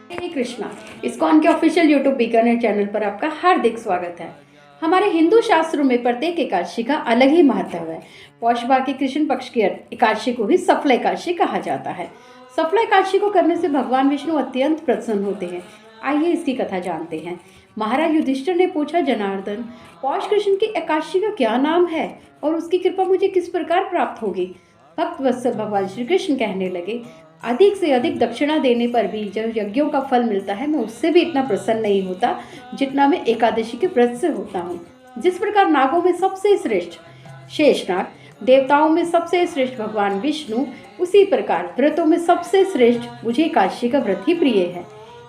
हरे Krishna. ISKCON के official YouTube Bikaner channel पर आपका हार्दिक स्वागत है। हमारे हिंदू शास्त्रों में प्रत्येक एकादशी का अलग ही महत्व है। पौष माह के कृष्ण पक्ष की एकादशी को ही सफल एकादशी कहा जाता है। सफल एकादशी को करने से भगवान विष्णु अत्यंत प्रसन्न होते हैं। आइए इसकी कथा जानते हैं। महाराज युधिष्ठिर ने पूछा, जनार्दन, पौष कृष्ण की एकादशी का क्या नाम है और उसकी कृपा मुझे किस प्रकार प्राप्त होगी? भक्त वत्सल भगवान श्री कृष्ण कहने लगे, अधिक से अधिक दक्षिणा देने पर भी जो यज्ञों का फल मिलता है, मैं उससे भी इतना प्रसन्न नहीं होता जितना मैं एकादशी के व्रत से होता हूँ। जिस प्रकार नागों में सबसे श्रेष्ठ शेषनाग, देवताओं में सबसे श्रेष्ठ भगवान विष्णु, उसी प्रकार व्रतों में सबसे श्रेष्ठ मुझे एकादशी का व्रत ही प्रिय है।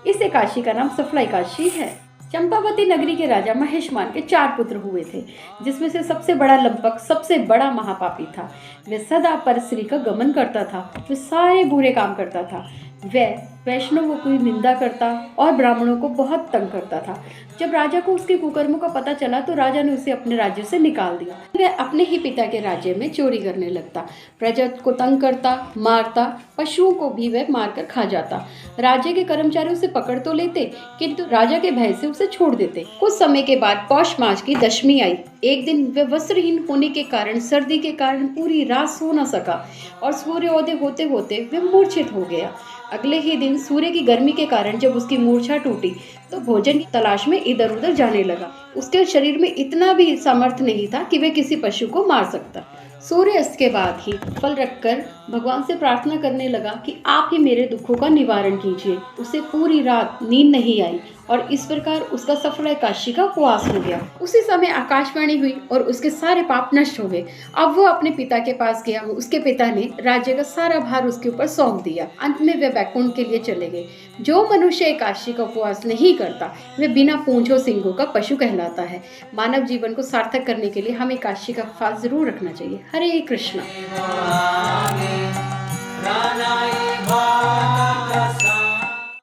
इस एकादशी का नाम सफल एकादशी है। चंपावती नगरी के राजा महेशमान के 4 पुत्र हुए थे, जिसमें से सबसे बड़ा लंपक सबसे बड़ा महापापी था। वह सदा परस्त्री का गमन करता था, वह सारे बुरे काम करता था। वह वैष्णवों की निंदा करता और ब्राह्मणों को बहुत तंग करता था। जब राजा को उसके कुकर्मों का पता चला तो राजा ने उसे अपने राज्य से निकाल दिया। वह अपने ही पिता के राज्य में चोरी करने लगता, प्रजा को तंग करता, मारता, पशुओं को भी वह मारकर खा जाता। राज्य के कर्मचारी उसे पकड़ तो लेते, किंतु राजा के भय से उसे छोड़ देते। कुछ समय के बाद पौष मास की दशमी आई। एक दिन वह वस्त्रहीन होने के कारण, सर्दी के कारण पूरी रात सो न सका और सूर्योदय होते होते वह मूर्छित हो गया। अगले ही दिन सूर्य की गर्मी के कारण जब उसकी मूर्छा टूटी तो भोजन की तलाश में इधर उधर जाने लगा। उसके शरीर में इतना भी सामर्थ्य नहीं था कि वह किसी पशु को मार सकता। सूर्यास्त के बाद ही फल रखकर भगवान से प्रार्थना करने लगा कि आप ही मेरे दुखों का निवारण कीजिए। उसे पूरी रात नींद नहीं आई और इस प्रकार उसका सफल एकादशी का उपवास हो गया। उसी समय आकाशवाणी हुई और उसके सारे पाप नष्ट हो गए। अब वो अपने पिता के पास गया। उसके पिता ने राज्य का सारा भार उसके ऊपर सौंप दिया। अंत में वे वैकुंठ के लिए चले गए। जो मनुष्य एकादशी का उपवास नहीं करता वह बिना पूंछों सिंगों का पशु कहलाता है। मानव जीवन को सार्थक करने के लिए हमें एकादशी का उपवास जरूर रखना चाहिए। हरे कृष्णा।